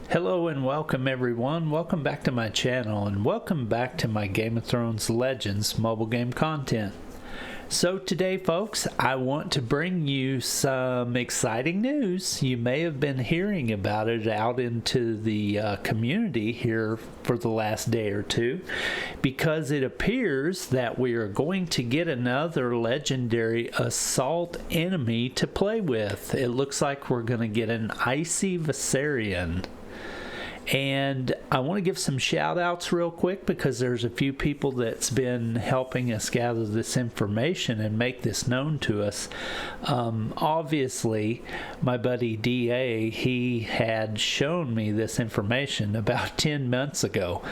Hello and welcome everyone. Welcome back to my channel and welcome back to my Game of Thrones Legends mobile game content. So today folks, I want to bring you some exciting news. You may have been hearing about it out into the community here for the last day or two, because it appears that we are going to get another legendary assault enemy to play with. It looks like we're going to get an Icy Viserion. And I want to give some shout outs real quick because there's a few people that's been helping us gather this information and make this known to us. Obviously, my buddy DA, he had shown me this information about 10 months ago,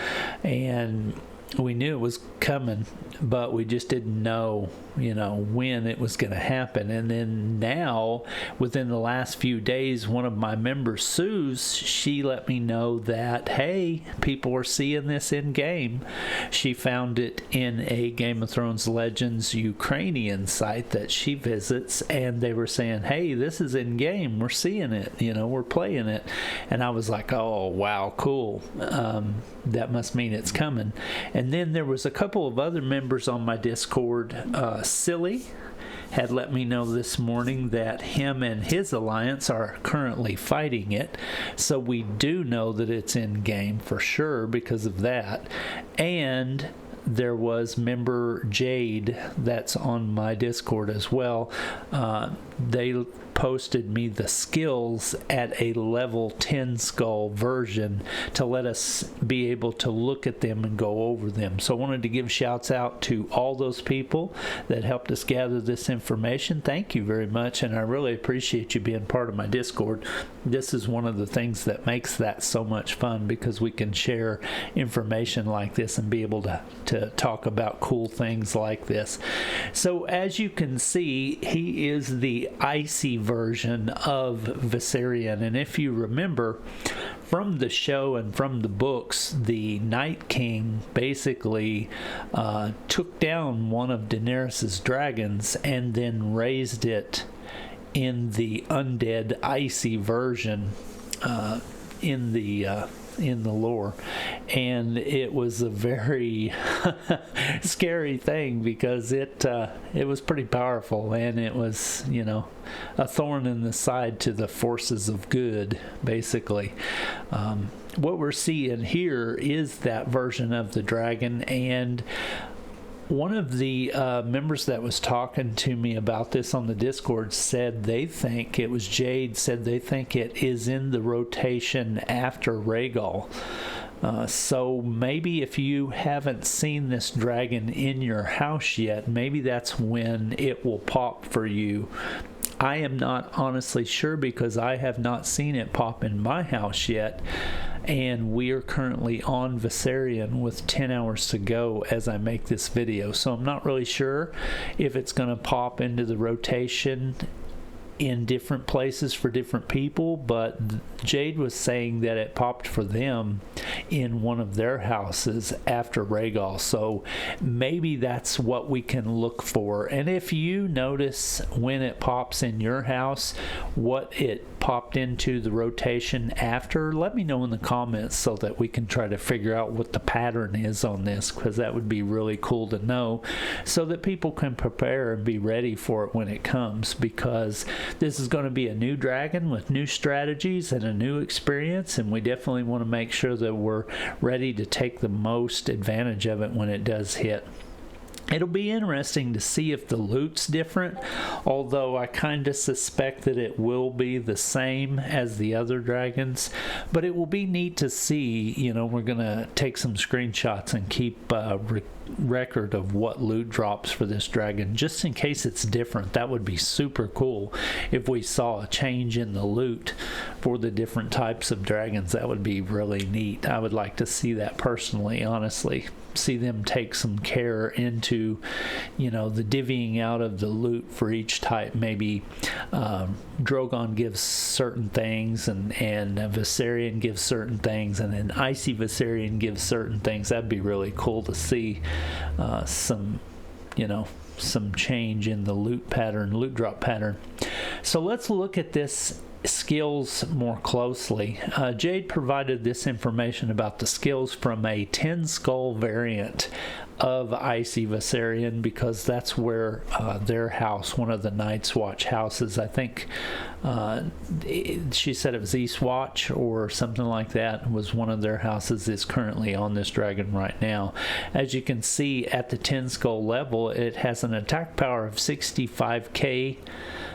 and we knew it was coming, but we just didn't know, when it was going to happen. And then now, within the last few days, one of my members, Suze, she let me know that, hey, people are seeing this in game. She found it in a Game of Thrones Legends Ukrainian site that she visits, and they were saying, hey, this is in game. We're seeing it. We're playing it. And I was like, oh, wow, cool. That must mean it's coming. And then there was a couple of other members on my Discord. Silly had let me know this morning that him and his alliance are currently fighting it. So we do know that it's in game for sure because of that. And there was member Jade that's on my Discord as well. They posted me the skills at a level 10 skull version to let us be able to look at them and go over them. So I wanted to give shouts out to all those people that helped us gather this information. Thank you very much, and I really appreciate you being part of my Discord. This is one of the things that makes that so much fun, because we can share information like this and be able to talk about cool things like this. So as you can see, he is the Icy version of Viserion, and if you remember from the show and from the books, the Night King basically took down one of Daenerys's dragons and then raised it in the undead Icy version in the lore, and it was a very scary thing because it was pretty powerful, and it was a thorn in the side to the forces of good, basically. What we're seeing here is that version of the dragon, and one of the members that was talking to me about this on the Discord said they think, it was Jade, said they think it is in the rotation after Rhaegal. So maybe if you haven't seen this dragon in your house yet, maybe that's when it will pop for you. I am not honestly sure because I have not seen it pop in my house yet, and we are currently on Viserion with 10 hours to go as I make this video, so I'm not really sure if it's going to pop into the rotation in different places for different people, but Jade was saying that it popped for them in one of their houses after Rhaegal, so maybe that's what we can look for. And if you notice when it pops in your house what it popped into the rotation after, let me know in the comments so that we can try to figure out what the pattern is on this, because that would be really cool to know so that people can prepare and be ready for it when it comes, because this is going to be a new dragon with new strategies and a new experience, and we definitely want to make sure that we're ready to take the most advantage of it when it does hit. It'll be interesting to see if the loot's different, although I kind of suspect that it will be the same as the other dragons. But it will be neat to see. We're going to take some screenshots and keep record of what loot drops for this dragon, just in case it's different. That would be super cool if we saw a change in the loot for the different types of dragons. That would be really neat. I would like to see that personally, honestly. See them take some care into, the divvying out of the loot for each type. Maybe Drogon gives certain things, and Viserion gives certain things, and then Icy Viserion gives certain things. That'd be really cool to see some change in the loot drop pattern. So let's look at this skills more closely. Jade provided this information about the skills from a 10 skull variant of Icy Viserion, because that's where their house, one of the Night's Watch houses, I think she said it was Eastwatch or something like that, was one of their houses, is currently on this dragon right now. As you can see, at the 10 skull level, it has an attack power of 65k,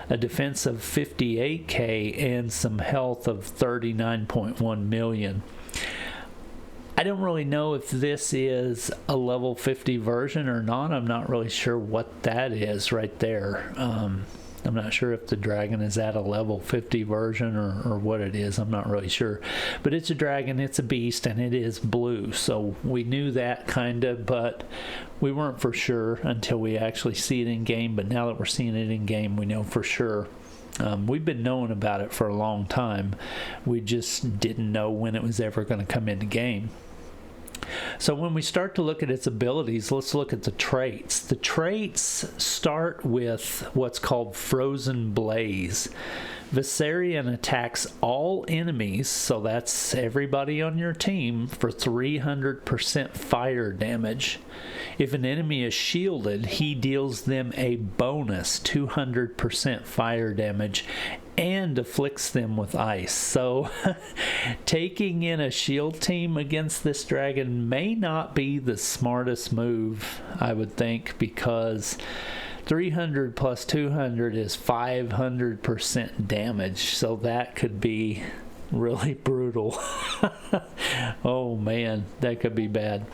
a defense of 58k, and some health of 39.1 million. I don't really know if this is a level 50 version or not. I'm not really sure what that is right there. I'm not sure if the dragon is at a level 50 version or what it is. I'm not really sure. But it's a dragon, it's a beast, and it is blue. So we knew that kind of, but we weren't for sure until we actually see it in game. But now that we're seeing it in game, we know for sure. We've been knowing about it for a long time. We just didn't know when it was ever going to come into game. So when we start to look at its abilities, let's look at the traits. The traits start with what's called Frozen Blaze. Viserion attacks all enemies, so that's everybody on your team, for 300% fire damage. If an enemy is shielded, he deals them a bonus 200% fire damage and afflicts them with ice. So taking in a shield team against this dragon may not be the smartest move, I would think, because 300 plus 200 is 500% damage, so that could be really brutal. Oh man, that could be bad.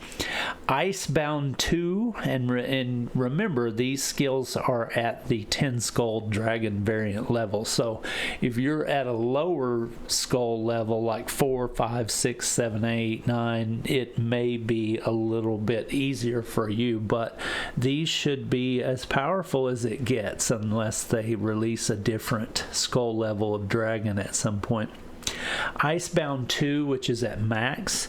Icebound 2, and remember, these skills are at the 10 skull dragon variant level. So if you're at a lower skull level like 4, 5, 6, 7, 8, 9, it may be a little bit easier for you, but these should be as powerful as it gets unless they release a different skull level of dragon at some point. Icebound 2, which is at max,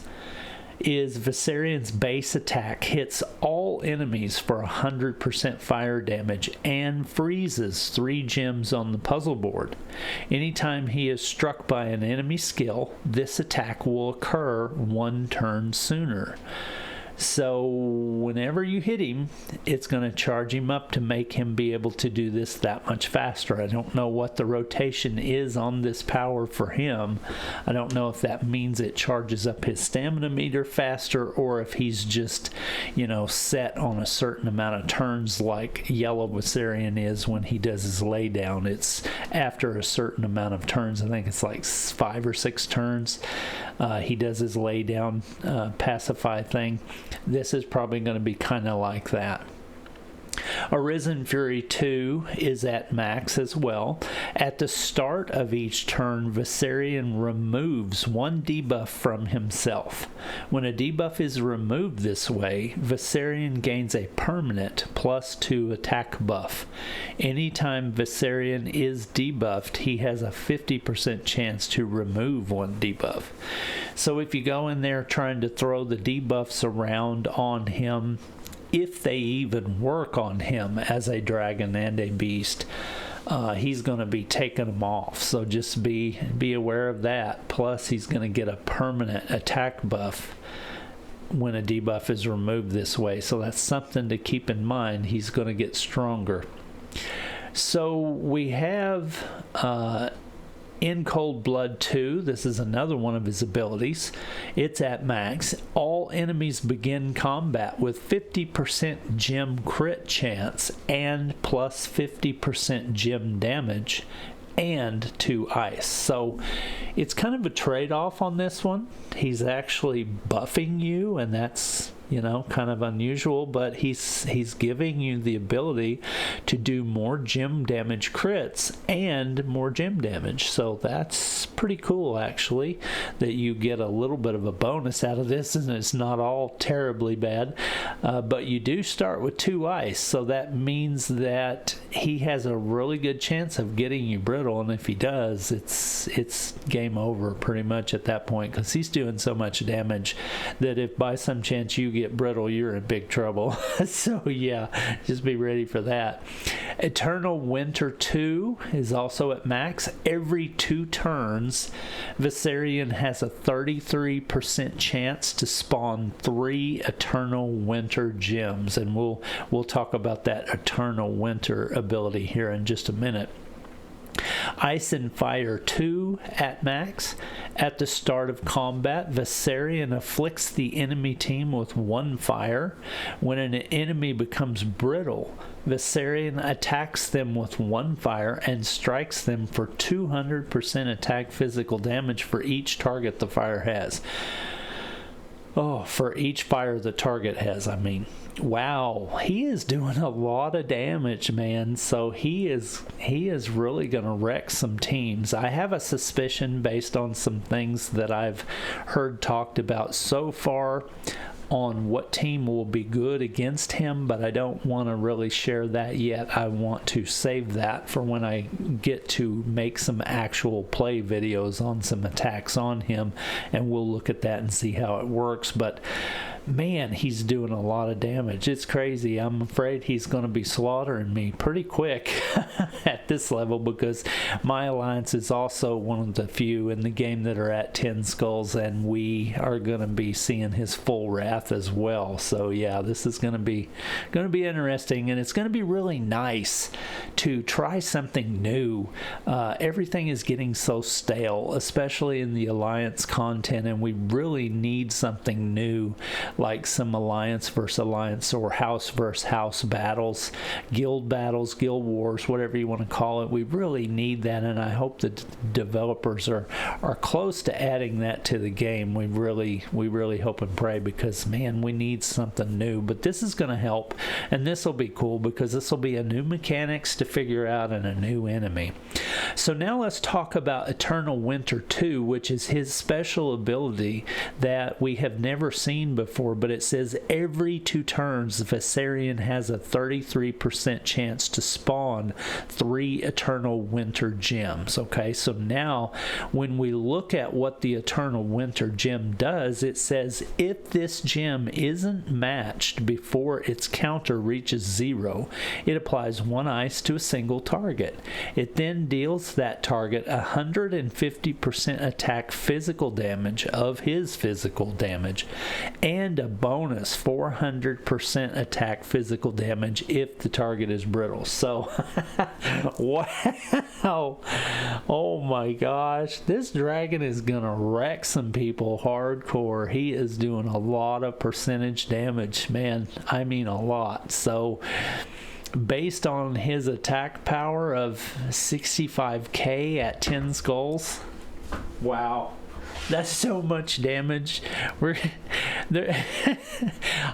is Viserion's base attack, hits all enemies for 100% fire damage and freezes 3 gems on the puzzle board. Anytime he is struck by an enemy skill, this attack will occur 1 turn sooner. So whenever you hit him, it's going to charge him up to make him be able to do this that much faster. I don't know what the rotation is on this power for him. I don't know if that means it charges up his stamina meter faster, or if he's just, set on a certain amount of turns like Yellow Viserion is when he does his laydown. It's after a certain amount of turns. I think it's like 5 or 6 turns. He does his laydown pacify thing. This is probably going to be kind of like that. Arisen Fury 2 is at max as well. At the start of each turn, Viserion removes 1 debuff from himself. When a debuff is removed this way, Viserion gains a permanent +2 attack buff. Anytime Viserion is debuffed, he has a 50% chance to remove 1 debuff. So if you go in there trying to throw the debuffs around on him, if they even work on him as a dragon and a beast, he's going to be taking them off. So just be aware of that. Plus, he's going to get a permanent attack buff when a debuff is removed this way. So that's something to keep in mind. He's going to get stronger. So we have In Cold Blood 2, this is another one of his abilities. It's at max. All enemies begin combat with 50% gem crit chance and plus 50% gem damage and 2 ice. So it's kind of a trade-off on this one. He's actually buffing you, and that's kind of unusual, but he's giving you the ability to do more gem damage crits and more gem damage. So that's pretty cool, actually, that you get a little bit of a bonus out of this, and it's not all terribly bad. But you do start with 2 ice, so that means that he has a really good chance of getting you brittle, and if he does, it's game over pretty much at that point, because he's doing so much damage that if by some chance you get brittle, you're in big trouble. So yeah, just be ready for that. Eternal Winter 2 is also at max. Every 2 turns, Viserion has a 33% chance to spawn 3 Eternal Winter gems, and we'll talk about that Eternal Winter ability here in just a minute. Ice and Fire 2 at max. At the start of combat, Viserion afflicts the enemy team with 1 fire. When an enemy becomes brittle, Viserion attacks them with 1 fire and strikes them for 200% attack physical damage for each target the fire has. Oh, for each fire the target has, I mean. Wow, he is doing a lot of damage, man. So he is really going to wreck some teams. I have a suspicion based on some things that I've heard talked about so far on what team will be good against him, but I don't want to really share that yet. I want to save that for when I get to make some actual play videos on some attacks on him, and we'll look at that and see how it works. But man, he's doing a lot of damage. It's crazy. I'm afraid he's going to be slaughtering me pretty quick at this level, because my alliance is also one of the few in the game that are at 10 skulls, and we are going to be seeing his full wrath as well. So yeah, this is going to be interesting, and it's going to be really nice to try something new. Everything is getting so stale, especially in the alliance content, and we really need something new, like some alliance versus alliance or house versus house battles, guild wars, whatever you want to call it. We really need that, and I hope the developers are close to adding that to the game. We really hope and pray, because man, we need something new. But this is going to help, and this will be cool, because this will be a new mechanics to figure out and a new enemy. So now let's talk about Eternal Winter 2, which is his special ability that we have never seen before, but it says every 2 turns Viserion has a 33% chance to spawn 3 Eternal Winter gems. Okay, so now when we look at what the Eternal Winter gem does, it says if this gem isn't matched before its counter reaches 0, it applies 1 ice to a single target. It then deals that target 150% attack physical damage of his physical damage, and a bonus 400% attack physical damage if the target is brittle. So wow, oh my gosh, this dragon is gonna wreck some people hardcore. He is doing a lot of percentage damage, man. I mean a lot. So based on his attack power of 65k at 10 skulls, wow, that's so much damage.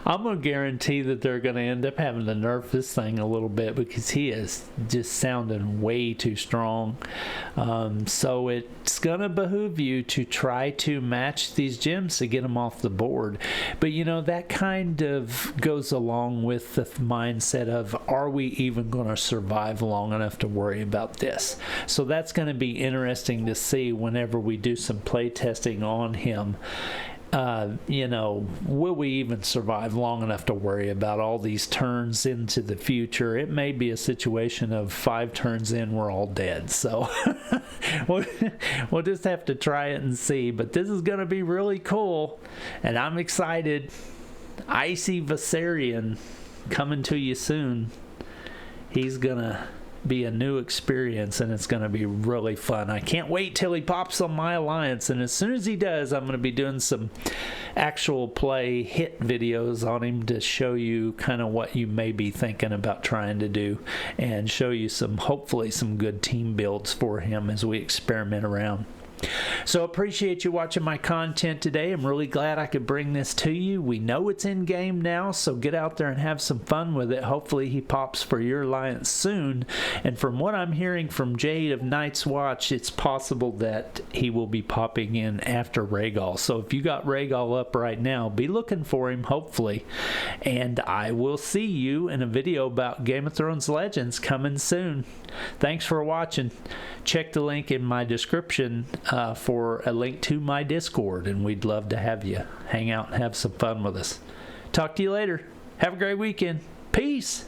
I'm going to guarantee that they're going to end up having to nerf this thing a little bit, because he is just sounding way too strong. So it's going to behoove you to try to match these gems to get them off the board. But you know, that kind of goes along with the mindset of, are we even going to survive long enough to worry about this? So that's going to be interesting to see whenever we do some play testing on him. You know, will we even survive long enough to worry about all these turns into the future? It may be a situation of 5 turns in, we're all dead. So we'll just have to try it and see. But this is going to be really cool, and I'm excited. Icy Viserion coming to you soon. He's going to be a new experience, and it's going to be really fun. I can't wait till he pops on my alliance, and as soon as he does, I'm going to be doing some actual play hit videos on him to show you kind of what you may be thinking about trying to do, and show you some, hopefully some good team builds for him as we experiment around. So appreciate you watching my content today. I'm really glad I could bring this to you. We know it's in game now, so get out there and have some fun with it. Hopefully he pops for your alliance soon. And from what I'm hearing from Jade of Night's Watch, it's possible that he will be popping in after Rhaegal. So if you got Rhaegal up right now, be looking for him, hopefully. And I will see you in a video about Game of Thrones Legends coming soon. Thanks for watching. Check the link in my description for a link to my Discord, and we'd love to have you hang out and have some fun with us. Talk to you later. Have a great weekend. Peace.